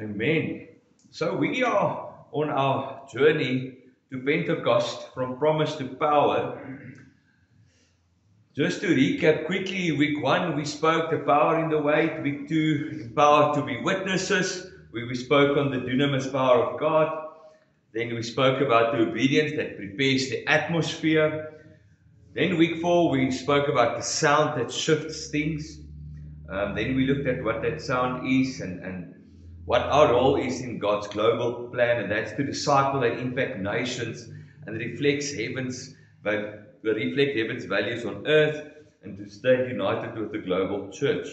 Amen. So we are on our journey to Pentecost, from promise to power. Just to recap quickly, week 1 we spoke the power in the way, week 2 empowered to be witnesses, we spoke on the dunamis power of God, then we spoke about the obedience that prepares the atmosphere, then week 4 we spoke about the sound that shifts things, then we looked at what that sound is and what our role is in God's global plan, and that's to disciple and impact nations and reflect heaven's values on earth and to stay united with the global church.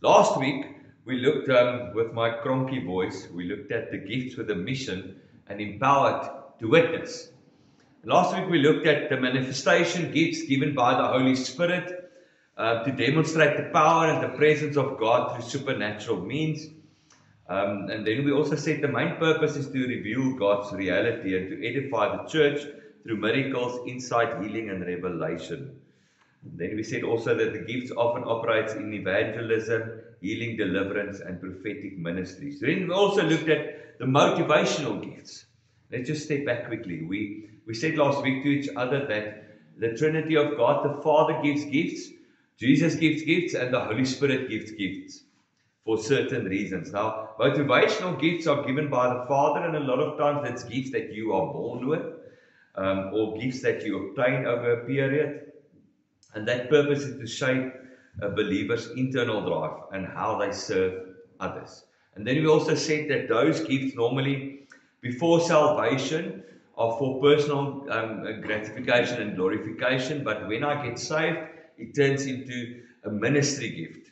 Last week, we looked with my cronky voice, we looked at the gifts with a mission and empowered to witness. Last week, we looked at the manifestation gifts given by the Holy Spirit to demonstrate the power and the presence of God through supernatural means. And then we also said the main purpose is to reveal God's reality and to edify the church through miracles, insight, healing, and revelation. And then we said also that the gifts often operates in evangelism, healing, deliverance, and prophetic ministries. Then we also looked at the motivational gifts. Let's just step back quickly. We said last week to each other that the Trinity of God, the Father gives gifts, Jesus gives gifts, and the Holy Spirit gives gifts for certain reasons. Now, motivational gifts are given by the Father, and a lot of times that's gifts that you are born with, or gifts that you obtain over a period. And that purpose is to shape a believer's internal drive and how they serve others. And then we also said that those gifts normally, before salvation, are for personal gratification and glorification, but when I get saved, it turns into a ministry gift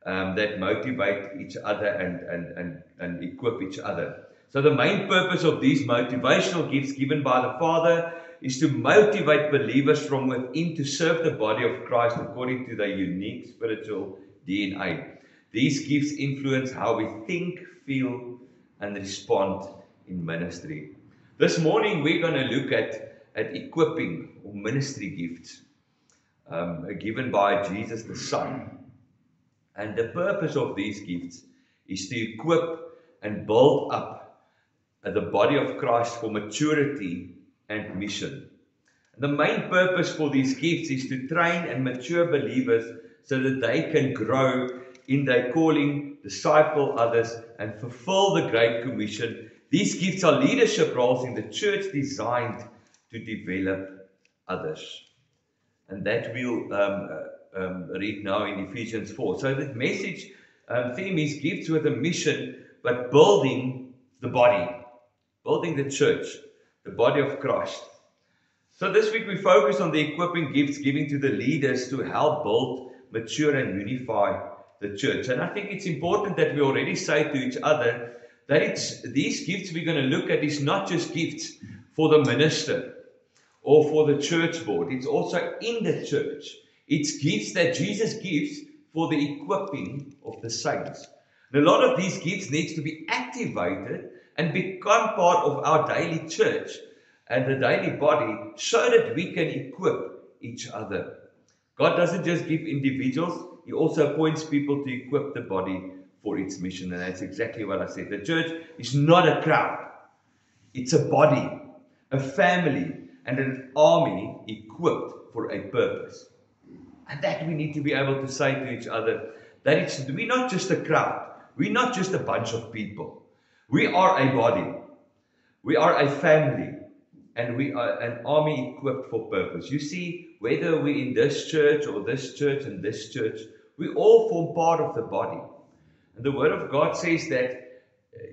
that motivate each other and equip each other. So the main purpose of these motivational gifts given by the Father is to motivate believers from within to serve the body of Christ according to their unique spiritual DNA. These gifts influence how we think, feel, and respond in ministry. This morning we're going to look at equipping or ministry gifts given by Jesus the Son. And the purpose of these gifts is to equip and build up the body of Christ for maturity and mission. The main purpose for these gifts is to train and mature believers so that they can grow in their calling, disciple others, and fulfill the Great Commission. These gifts are leadership roles in the church designed to develop others. And that we'll read now in Ephesians 4. So the message theme is gifts with a mission, but building the body, building the church, the body of Christ. So this week we focus on the equipping gifts given to the leaders to help build, mature, and unify the church. And I think it's important that we already say to each other that these gifts we're going to look at is not just gifts for the minister or for the church board. It's also in the church. It's gifts that Jesus gives for the equipping of the saints. And a lot of these gifts needs to be activated and become part of our daily church and the daily body so that we can equip each other. God doesn't just give individuals, He also appoints people to equip the body for its mission. And that's exactly what I said. The church is not a crowd. It's a body, a family, and an army equipped for a purpose. And that we need to be able to say to each other that we're not just a crowd. We're not just a bunch of people. We are a body. We are a family. And we are an army equipped for purpose. You see, whether we're in this church or this church and this church, we all form part of the body. And the Word of God says that,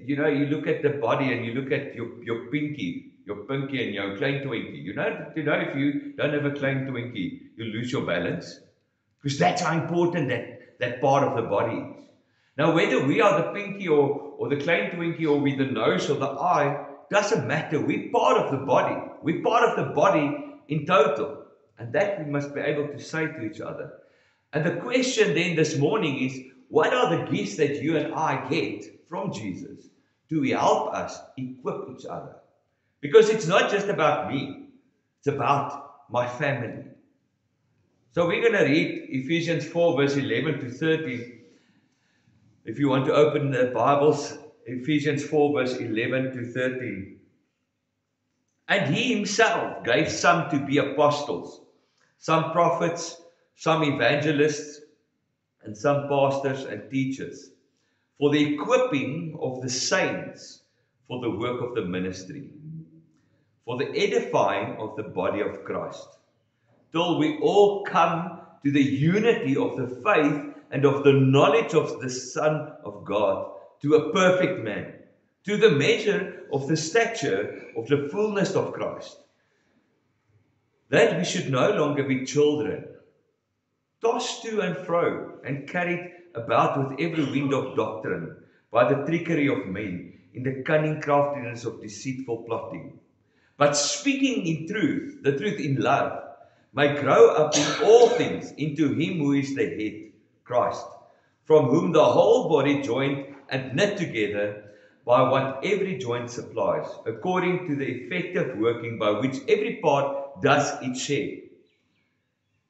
you look at the body and you look at your pinky and your klein twinkie. You know, if you don't have a klein twinkie, you lose your balance. Because that's how important that part of the body is. Now, whether we are the pinky or the klein twinkie or we the nose or the eye, doesn't matter. We're part of the body. We're part of the body in total. And that we must be able to say to each other. And the question then this morning is, what are the gifts that you and I get from Jesus to help us equip each other? Because it's not just about me. It's about my family. So we're going to read Ephesians 4 verse 11 to 13. If you want to open the Bibles, Ephesians 4 verse 11 to 13. And he himself gave some to be apostles, some prophets, some evangelists, and some pastors and teachers, for the equipping of the saints for the work of the ministry, for the edifying of the body of Christ, till we all come to the unity of the faith and of the knowledge of the Son of God, to a perfect man, to the measure of the stature of the fullness of Christ, that we should no longer be children, tossed to and fro, and carried about with every wind of doctrine, by the trickery of men, in the cunning craftiness of deceitful plotting. But speaking in truth, the truth in love, may grow up in all things into him who is the head, Christ, from whom the whole body joined and knit together by what every joint supplies, according to the effective working by which every part does its share,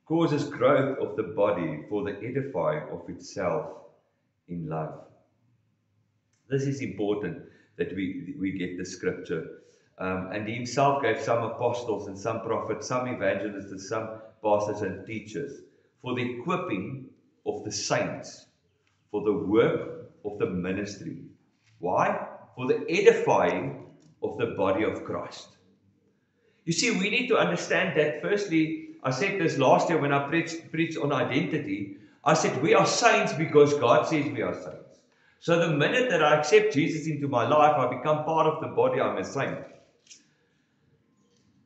causes growth of the body for the edifying of itself in love. This is important that we get the scripture. And he himself gave some apostles and some prophets, some evangelists and some pastors and teachers for the equipping of the saints, for the work of the ministry. Why? For the edifying of the body of Christ. You see, we need to understand that firstly, I said this last year when I preached on identity. I said we are saints because God says we are saints. So the minute that I accept Jesus into my life, I become part of the body, I'm a saint.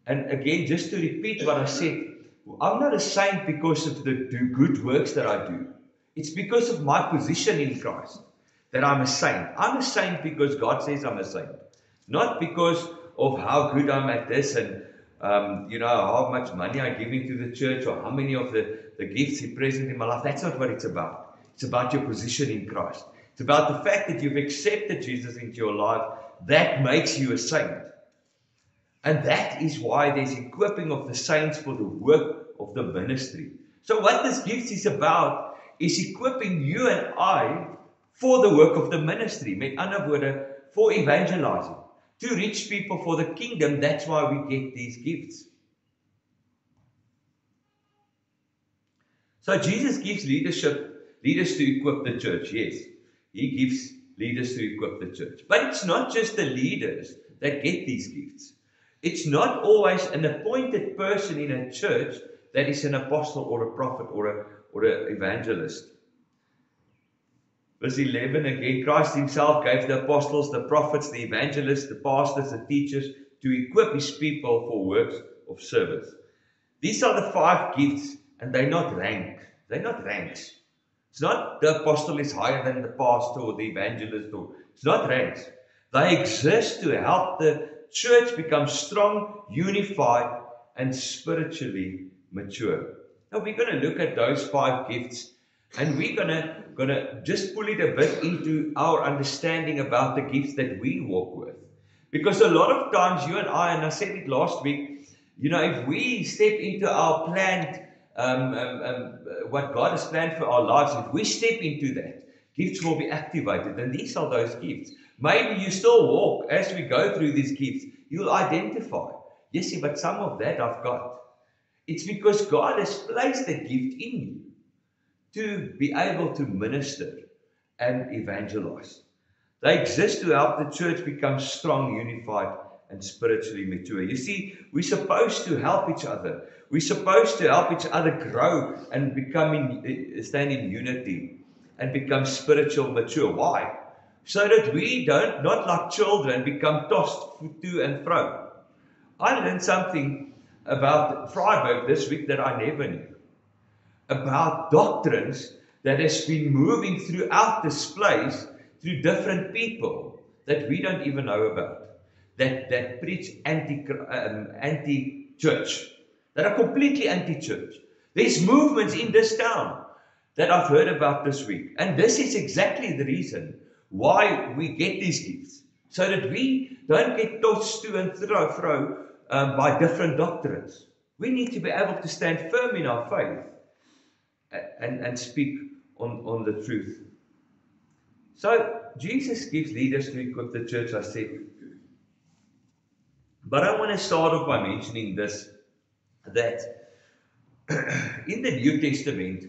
And again, just to repeat what I said, I'm not a saint because of the good works that I do. It's because of my position in Christ that I'm a saint. I'm a saint because God says I'm a saint. Not because of how good I'm at this and how much money I give into the church or how many of the gifts He present in my life. That's not what it's about. It's about your position in Christ. It's about the fact that you've accepted Jesus into your life. That makes you a saint. And that is why there's equipping of the saints for the work of the ministry. So what this gift is about is equipping you and I for the work of the ministry. Met ander woorde, for evangelizing. To reach people for the kingdom. That's why we get these gifts. So Jesus gives leaders to equip the church. Yes, He gives leaders to equip the church. But it's not just the leaders that get these gifts. It's not always an appointed person in a church that is an apostle or a prophet or an evangelist. Verse 11 again, Christ Himself gave the apostles, the prophets, the evangelists, the pastors, the teachers to equip His people for works of service. These are the 5 gifts, and they're not ranked. They're not ranks. It's not the apostle is higher than the pastor or the evangelist. It's not ranks. They exist to help the church become strong, unified, and spiritually mature. Now we're going to look at those 5 gifts, and we're gonna just pull it a bit into our understanding about the gifts that we walk with. Because a lot of times you and I said it last week, if we step into our planned, what God has planned for our lives, if we step into that, gifts will be activated. And these are those gifts. Maybe you still walk, as we go through these gifts, you'll identify. Yes, but some of that I've got. It's because God has placed a gift in you to be able to minister and evangelize. They exist to help the church become strong, unified, and spiritually mature. You see, we're supposed to help each other. We're supposed to help each other grow and stand in unity and become spiritual mature. Why? So that we don't, not like children, become tossed to and fro. I learned something about Freiburg this week that I never knew. About doctrines that has been moving throughout this place through different people that we don't even know about, that preach anti-church, that are completely anti-church. There's movements in this town that I've heard about this week, and this is exactly the reason why we get these gifts, so that we don't get tossed to and fro by different doctrines. We need to be able to stand firm in our faith and speak on the truth. So Jesus gives leaders to equip the church, I said. But I want to start off by mentioning this, that in the New Testament,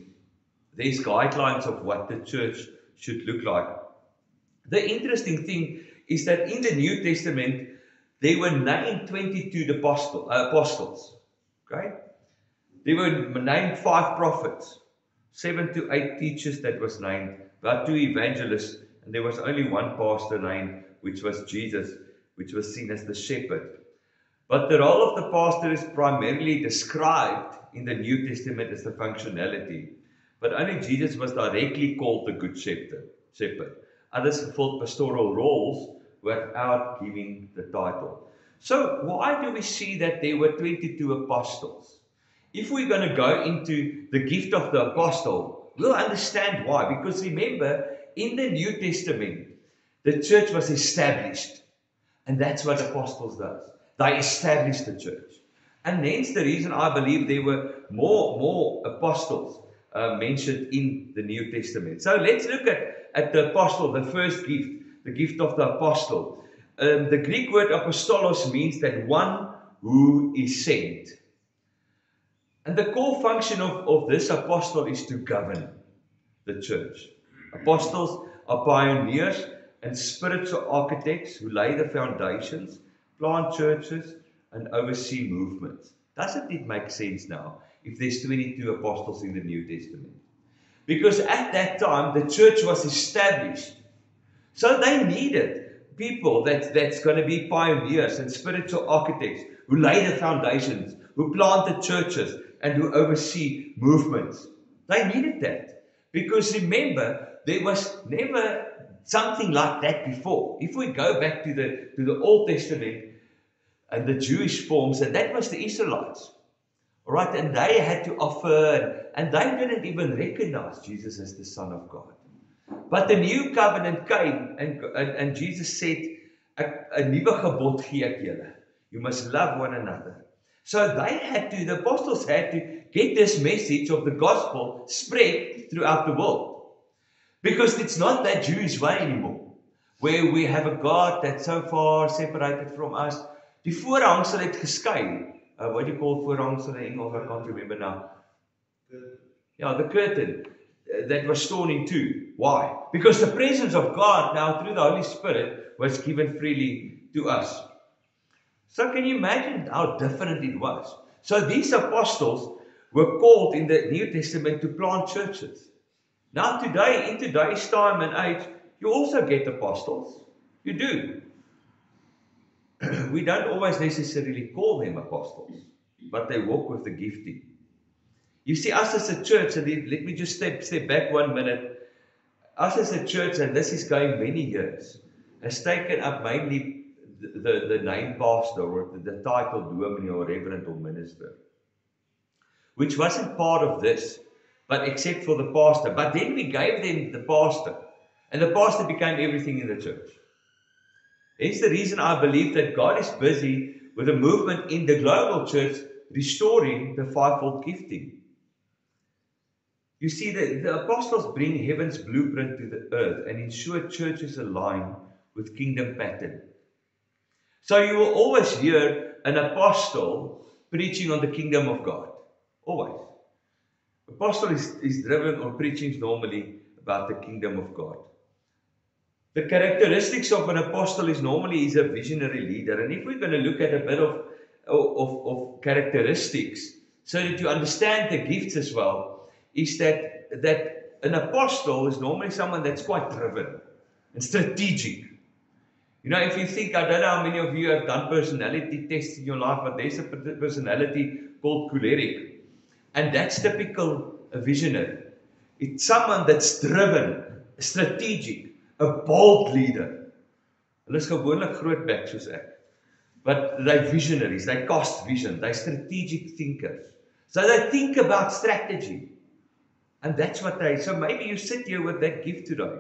there's guidelines of what the church should look like. The interesting thing is that in the New Testament, there were named 22 apostles. Okay? There were named 5 prophets, 7 to 8 teachers that was named, about 2 evangelists, and there was only 1 pastor named, which was Jesus, which was seen as the shepherd. But the role of the pastor is primarily described in the New Testament as the functionality. But only Jesus was directly called the Good Shepherd. Others fulfilled pastoral roles without giving the title. So why do we see that there were 22 apostles? If we're going to go into the gift of the apostle, we'll understand why. Because remember, in the New Testament, the church was established. And that's what apostles does. They established the church. And hence the reason I believe there were more apostles mentioned in the New Testament. So let's look at the apostle, the first gift, the gift of the apostle. The Greek word apostolos means that one who is sent. And the core function of this apostle is to govern the church. Apostles are pioneers and spiritual architects who lay the foundations, plant churches, and oversee movements. Doesn't it make sense now if there's 22 apostles in the New Testament? Because at that time, the church was established. So they needed people that's going to be pioneers and spiritual architects who lay the foundations, who plant the churches, and who oversee movements. They needed that. Because remember, there was never something like that before. If we go back to the Old Testament and the Jewish forms, and that was the Israelites. All right, and they had to offer, and they didn't even recognize Jesus as the Son of God. But the new covenant came, and Jesus said, "'n nuwe gebod gee ek julle. You must love one another." So the apostles had to get this message of the gospel spread throughout the world. Because it's not that Jewish way anymore, where we have a God that's so far separated from us. Die voorhangsel het geskei. What do you call voorhangsel in Engels? I can't remember now. Yeah, the curtain that was torn in two. Why? Because the presence of God now through the Holy Spirit was given freely to us. So can you imagine how different it was? So these apostles were called in the New Testament to plant churches. Now today, in today's time and age, you also get apostles. You do. We don't always necessarily call them apostles, but they walk with the gifting. You see, us as a church, and let me just step back 1 minute. Us as a church, and this is going many years, has taken up mainly the name pastor or the title dominee or reverend or minister, which wasn't part of this, but except for the pastor. But then we gave them the pastor, and the pastor became everything in the church. Hence the reason I believe that God is busy with a movement in the global church restoring the fivefold gifting. You see, the apostles bring heaven's blueprint to the earth and ensure churches align with kingdom pattern. So you will always hear an apostle preaching on the kingdom of God. Always. Apostle is driven on preachings normally about the kingdom of God. The characteristics of an apostle is normally a visionary leader. And if we're going to look at a bit of characteristics, so that you understand the gifts as well, is that an apostle is normally someone that's quite driven and strategic. You know, if you think, I don't know how many of you have done personality tests in your life, but there's a personality called choleric. And that's typical a visionary. It's someone that's driven, strategic, a bold leader. Hulle is gewoonlik groot bek soos ek. But they're visionaries, they cast vision, they're strategic thinkers. So they think about strategy. And that's what so maybe you sit here with that gift today.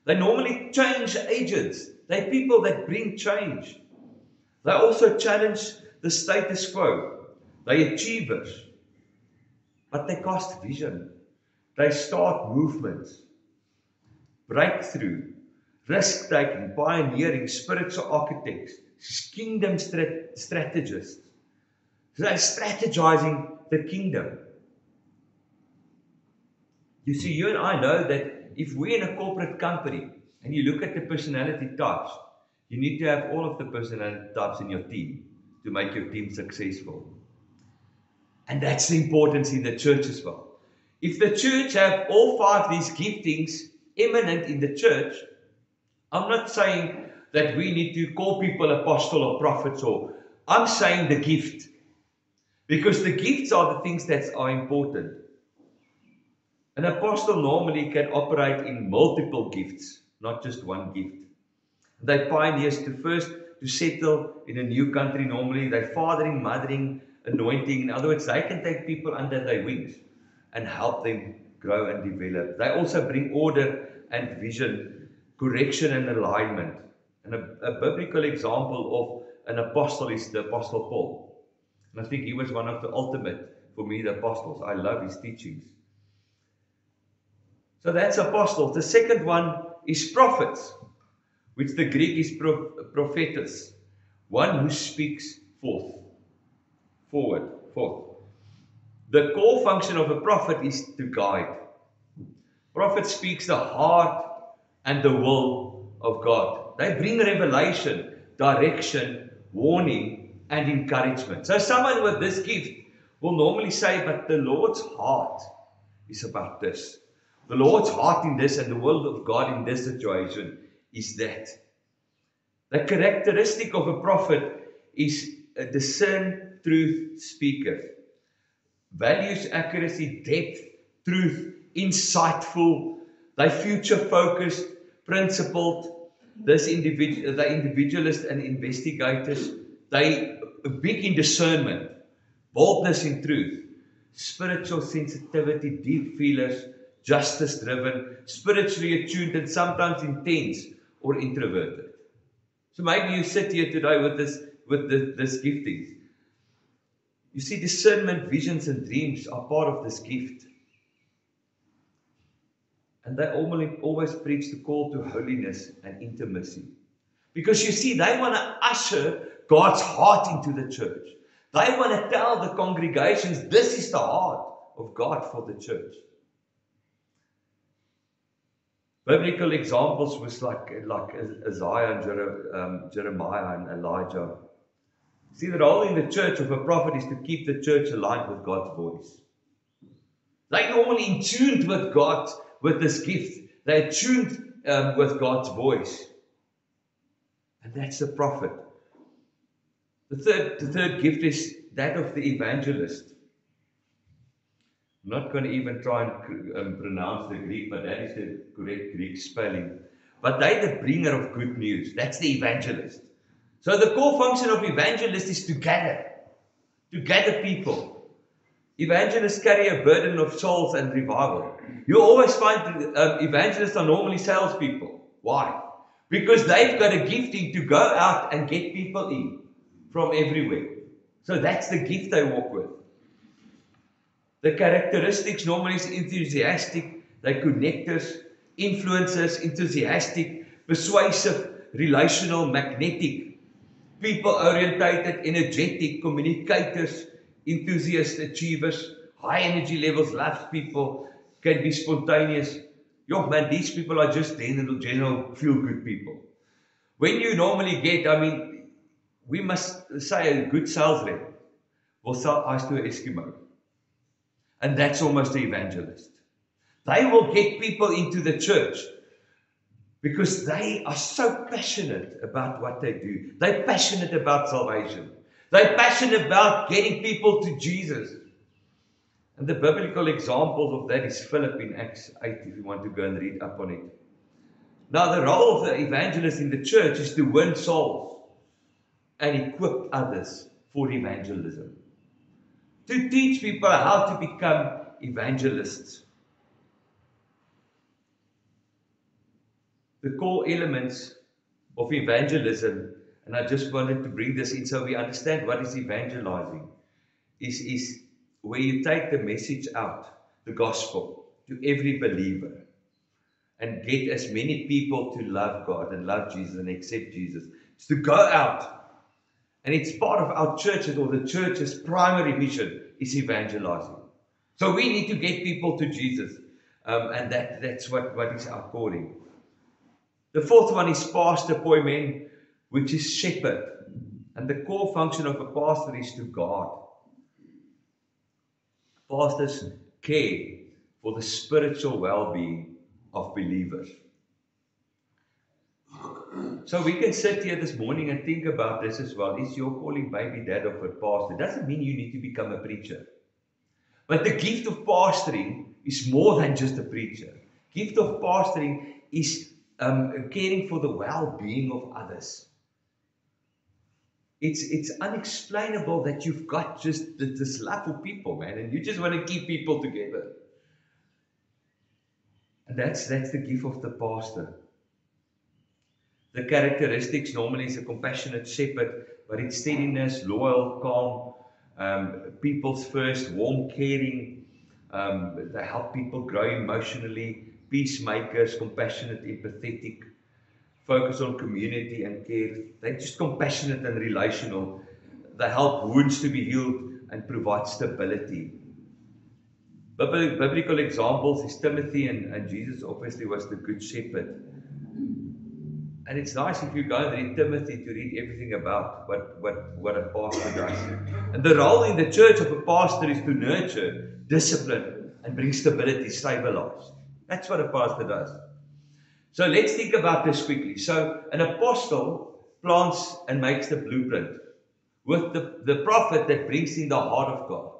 They normally change agents. They're people that bring change. They also challenge the status quo. They're achievers. But they cast vision. They start movements. breakthrough, risk-taking, pioneering, spiritual architects, kingdom strategists. So they're strategizing the kingdom. You see, you and I know that if we're in a corporate company and you look at the personality types, you need to have all of the personality types in your team to make your team successful. And that's the importance in the church as well. If the church have all 5 of these giftings eminent in the church, I'm not saying that we need to call people apostle or prophets, or I'm saying the gift. Because the gifts are the things that are important. An apostle normally can operate in multiple gifts, not just one gift. They pioneers to settle in a new country normally. They're fathering, mothering, anointing. In other words, they can take people under their wings and help them grow and develop. They also bring order and vision, correction and alignment. And a biblical example of an apostle is the Apostle Paul. And I think he was one of the ultimate, for me, the apostles. I love his teachings. So that's apostles. The second one is prophets, which the Greek is prophetus, one who speaks forth. The core function of a prophet is to guide. Prophet speaks the heart and the will of God. They bring revelation, direction, warning, and encouragement. So someone with this gift will normally say, but the Lord's heart is about this. The Lord's heart in this and the will of God in this situation is that. The characteristic of a prophet is a discerned truth speaker. Values accuracy, depth, truth, insightful. They future focused, principled. The individualist and investigators. They big in discernment, boldness in truth, spiritual sensitivity, deep feelers, justice driven, spiritually attuned, and sometimes intense or introverted. So maybe you sit here today with this gifting. You see, discernment, visions, and dreams are part of this gift. And they always preach the call to holiness and intimacy. Because you see, they want to usher God's heart into the church. They want to tell the congregations, this is the heart of God for the church. Biblical examples was like Isaiah and Jeremiah and Elijah. See, the role in the church of a prophet is to keep the church aligned with God's voice. They're normally in tune with God, with this gift. They're tuned with God's voice. And that's the prophet. The third gift is that of the evangelist. I'm not going to even try and pronounce the Greek, but that is the correct Greek spelling. But they're the bringer of good news. That's the evangelist. So the core function of evangelist is to gather people. Evangelists carry a burden of souls and revival. You always find evangelists are normally salespeople. Why? Because they've got a gifting to go out and get people in from everywhere. So that's the gift they walk with. The characteristics normally is enthusiastic, they're connectors, influencers, enthusiastic, persuasive, relational, magnetic, people-orientated, energetic, communicators, enthusiast, achievers, high energy levels, loves people, can be spontaneous. Yo, man, these people are just general feel-good people. When you normally get, we must say a good sales rep will sell ice to an Eskimo. And that's almost the evangelist. They will get people into the church because they are so passionate about what they do. They're passionate about salvation. They're passionate about getting people to Jesus. And the biblical example of that is Philip in Acts 8, if you want to go and read up on it. Now, the role of the evangelist in the church is to win souls and equip others for evangelism. To teach people how to become evangelists. The core elements of evangelism, and I just wanted to bring this in so we understand what is evangelizing, is where you take the message out, the gospel, to every believer. and get as many people to love God and love Jesus and accept Jesus. It's to go out. And it's part of our churches, or the church's primary mission is evangelizing. So we need to get people to Jesus. And that's what is our calling. The fourth one is pastor poimen, which is shepherd. And the core function of a pastor is to guard. Pastors care for the spiritual well-being of believers. So we can sit here this morning and think about this as well. Is your calling baby dad of a pastor? Doesn't mean you need to become a preacher. But the gift of pastoring is more than just a preacher. Gift of pastoring is caring for the well-being of others. It's unexplainable that you've got just this love for people, man, and you just want to keep people together. And that's the gift of the pastor. The characteristics normally is a compassionate shepherd, but it's steadiness, loyal, calm, people's first, warm, caring. They help people grow emotionally, peacemakers, compassionate, empathetic, focus on community and care. They're just compassionate and relational. They help wounds to be healed and provide stability. Biblical examples is Timothy, and Jesus obviously was the good shepherd. And it's nice if you go and read Timothy to read everything about what a pastor does. And the role in the church of a pastor is to nurture, discipline, and bring stability, stabilize. That's what a pastor does. So let's think about this quickly. So an apostle plants and makes the blueprint with the prophet that brings in the heart of God.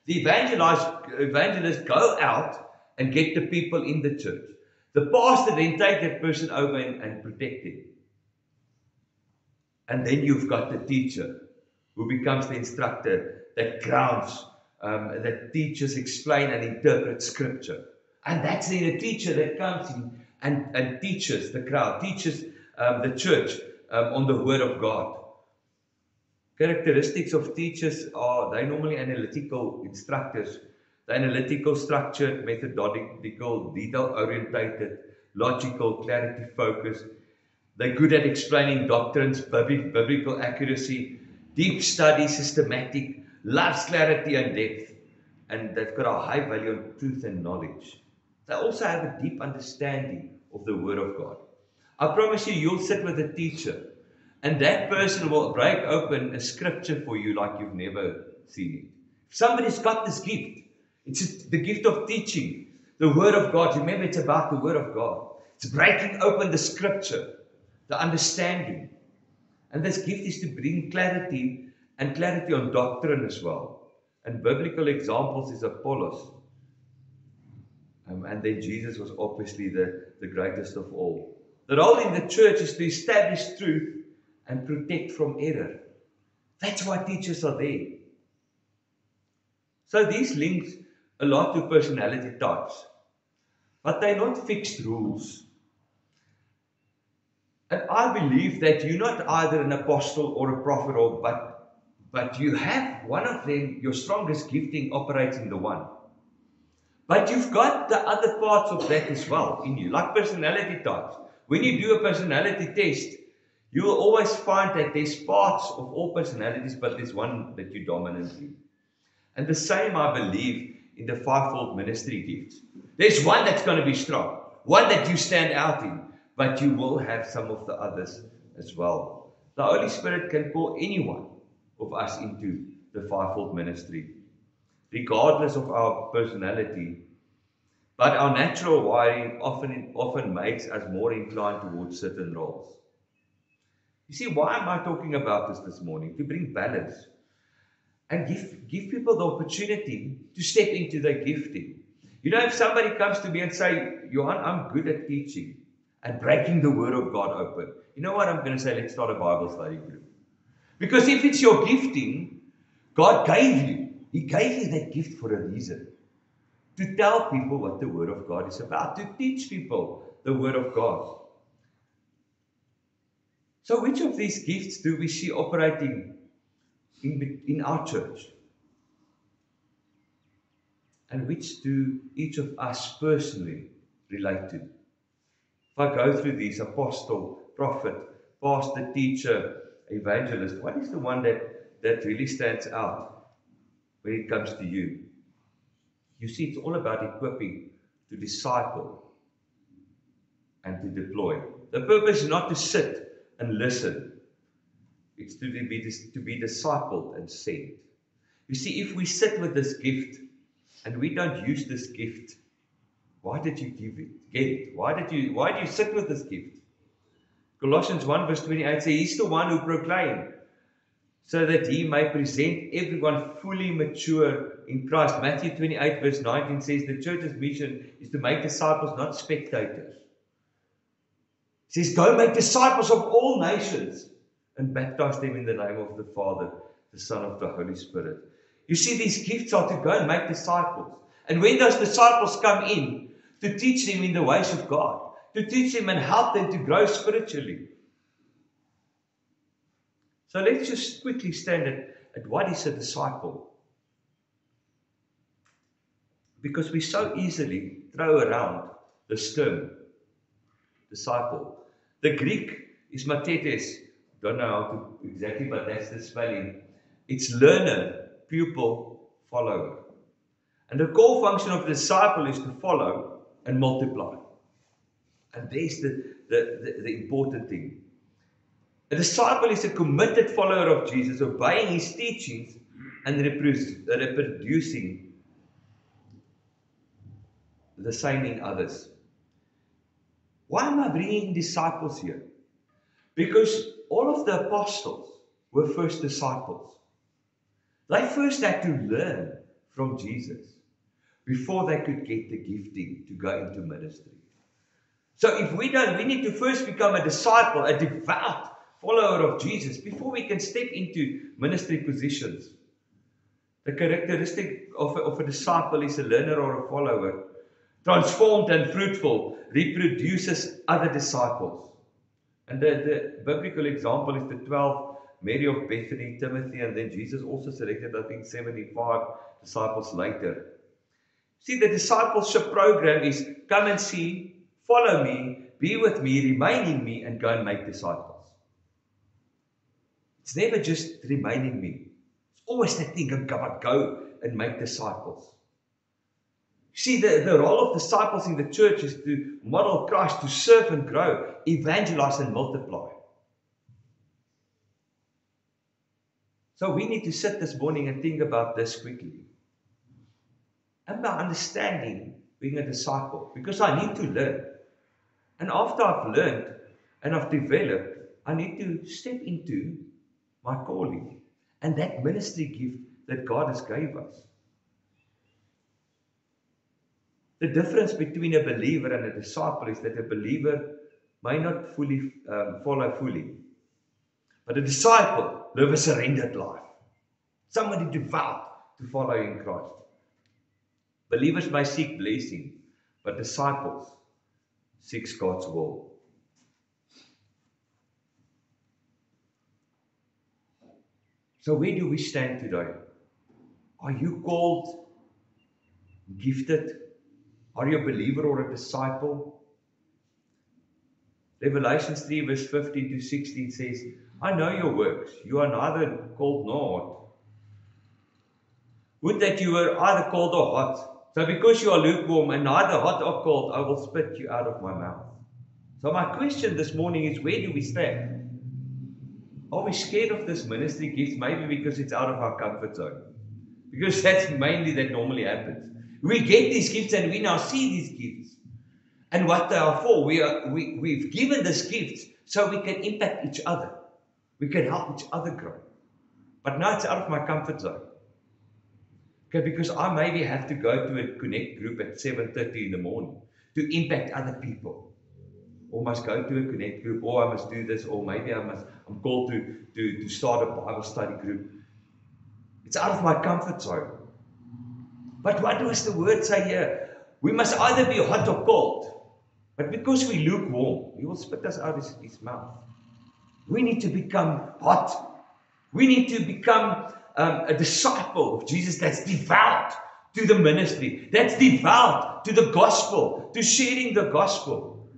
The evangelists go out and get the people in the church. The pastor then takes that person over and protect him. And then you've got the teacher who becomes the instructor that grounds, that teaches, explain and interpret scripture. And that's then a teacher that comes in and teaches the crowd, teaches the church on the word of God. Characteristics of teachers are, they're normally analytical instructors. They're analytical, structured, methodological, detail-orientated, logical, clarity-focused. They're good at explaining doctrines, biblical accuracy, deep study, systematic, loves clarity and depth. And they've got a high value on truth and knowledge. They also have a deep understanding of the Word of God. I promise you, you'll sit with a teacher, and that person will break open a scripture for you like you've never seen it. If somebody's got this gift, it's the gift of teaching the Word of God. Remember, it's about the Word of God. It's breaking open the scripture, the understanding. And this gift is to bring clarity, and clarity on doctrine as well. And biblical examples is Apollos. And then Jesus was obviously the greatest of all. The role in the church is to establish truth and protect from error. That's why teachers are there. So these links a lot to personality types. But they're not fixed rules. And I believe that you're not either an apostle or a prophet, but you have one of them, your strongest gifting operates in the one. But you've got the other parts of that as well in you, like personality types. When you do a personality test, you will always find that there's parts of all personalities, but there's one that you dominant in. And the same, I believe, in the fivefold ministry gifts. There's one that's going to be strong, one that you stand out in, but you will have some of the others as well. The Holy Spirit can call anyone of us into the fivefold ministry, regardless of our personality. But our natural wiring often makes us more inclined towards certain roles. You see, why am I talking about this morning? To bring balance and give people the opportunity to step into their gifting. You know, if somebody comes to me and say, Johan, I'm good at teaching and breaking the Word of God open. You know what I'm going to say? Let's start a Bible study group. Because if it's your gifting, God gave you. He gave you that gift for a reason. To tell people what the Word of God is about. To teach people the Word of God. So which of these gifts do we see operating in our church? And which do each of us personally relate to? If I go through these, apostle, prophet, pastor, teacher, evangelist, what is the one that really stands out when it comes to you? You see, it's all about equipping to disciple and to deploy. The purpose is not to sit and listen. It's to be discipled and sent. You see, if we sit with this gift and we don't use this gift, why did you get it? Why do you sit with this gift? Colossians 1 verse 28 says, He's the one who proclaimed, so that He may present everyone fully mature in Christ. Matthew 28 verse 19 says, the church's mission is to make disciples, not spectators. It says, go make disciples of all nations and baptize them in the name of the Father, the Son, of the Holy Spirit. You see, these gifts are to go and make disciples. And when those disciples come in, to teach them in the ways of God, to teach them and help them to grow spiritually. So let's just quickly stand at what is a disciple. Because we so easily throw around this term, disciple. The Greek is mathetes. Don't know how to exactly, but that's the spelling. It's learner, pupil, follower. And the core function of the disciple is to follow and multiply. And there's the important thing. A disciple is a committed follower of Jesus, obeying His teachings and reproducing the same in others. Why am I bringing disciples here? Because all of the apostles were first disciples. They first had to learn from Jesus before they could get the gifting to go into ministry. So if we need to first become a disciple, a devout follower of Jesus, before we can step into ministry positions. The characteristic of a disciple is a learner or a follower, transformed and fruitful, reproduces other disciples. And the biblical example is the 12, Mary of Bethany, Timothy, and then Jesus also selected, I think, 75 disciples later. See, the discipleship program is come and see, follow me, be with me, remain in me, and go and make disciples. It's never just remain in me. It's always that thing about go and make disciples. See, the role of disciples in the church is to model Christ, to serve and grow, evangelize and multiply. So we need to sit this morning and think about this quickly. Am I understanding being a disciple? Because I need to learn. And after I've learned and I've developed, I need to step into my calling and that ministry gift that God has gave us. The difference between a believer and a disciple is that a believer may not fully follow fully. But a disciple lives a surrendered life. Somebody devout to follow in Christ. Believers may seek blessing, but disciples seek God's will. So where do we stand today? Are you called, gifted? Are you a believer or a disciple? Revelation 3 verse 15 to 16 says, I know your works. You are neither cold nor hot. Would that you were either cold or hot. So because you are lukewarm and neither hot or cold, I will spit you out of my mouth. So my question this morning is, where do we stand? Are we scared of this ministry gift? Maybe because it's out of our comfort zone. Because that's mainly that normally happens. We get these gifts and we now see these gifts. And what they are for. We've given this gift so we can impact each other. We can help each other grow. But now it's out of my comfort zone. Okay, because I maybe have to go to a connect group at 7:30 in the morning to impact other people. Or must go to a connect group, or I must do this, or maybe I'm called to start a Bible study group. It's out of my comfort zone. But what does the word say here? We must either be hot or cold. But because we lukewarm, He will spit us out of His mouth. We need to become hot. We need to become a disciple of Jesus that's devout to the ministry, that's devout to the gospel, to sharing the gospel.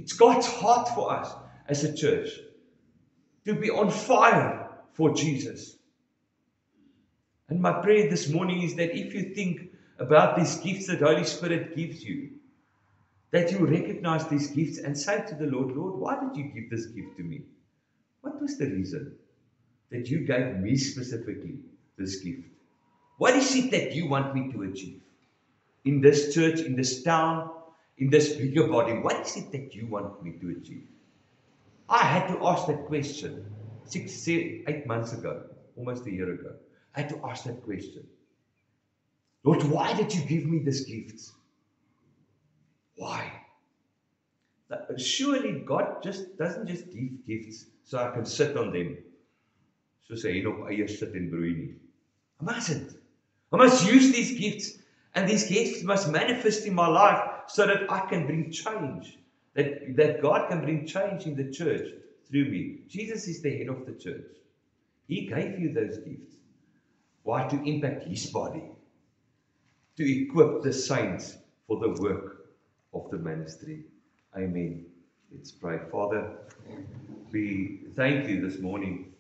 It's God's heart for us as a church to be on fire for Jesus. And my prayer this morning is that if you think about these gifts that Holy Spirit gives you, that you recognize these gifts and say to the Lord, Lord, why did you give this gift to me? What was the reason that you gave me specifically this gift? What is it that you want me to achieve in this church, in this town, in this bigger body? What is it that you want me to achieve? I had to ask that question 8 months ago, almost a year ago. I had to ask that question. Lord, why did you give me this gift? Why? Surely God doesn't just give gifts so I can sit on them. Soos 'n hen op eie sit en broei nie. I mustn't. I must use these gifts, and these gifts must manifest in my life so that I can bring change. That God can bring change in the church through me. Jesus is the head of the church. He gave you those gifts. Why? To impact His body. To equip the saints for the work of the ministry. Amen. Let's pray. Father, we thank you this morning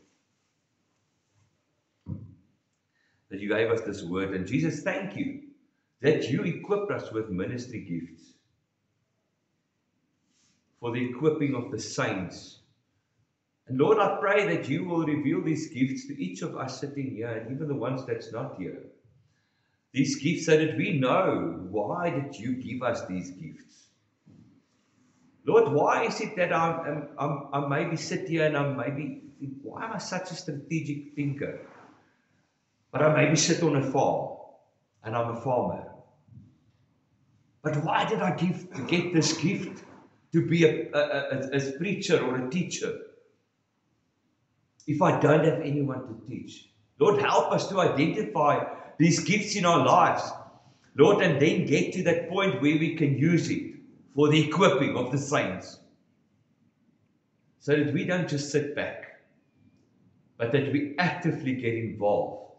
that you gave us this word. And Jesus, thank you that you equipped us with ministry gifts for the equipping of the saints. And Lord, I pray that you will reveal these gifts to each of us sitting here, and even the ones that's not here. These gifts so that we know, why did you give us these gifts? Lord, why is it that I maybe sit here and I maybe think, why am I such a strategic thinker? But I maybe sit on a farm and I'm a farmer. But why did I get this gift to be a preacher or a teacher if I don't have anyone to teach? Lord, help us to identify these gifts in our lives, Lord, and then get to that point where we can use it for the equipping of the saints, so that we don't just sit back, but that we actively get involved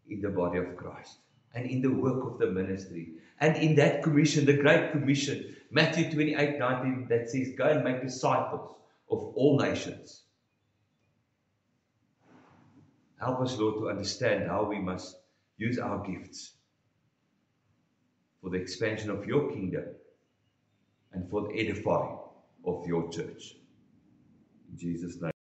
in the body of Christ and in the work of the ministry and in that commission, the Great Commission, Matthew 28:19, that says, go and make disciples of all nations. Help us, Lord, to understand how we must use our gifts for the expansion of your kingdom and for the edifying of your church. In Jesus' name.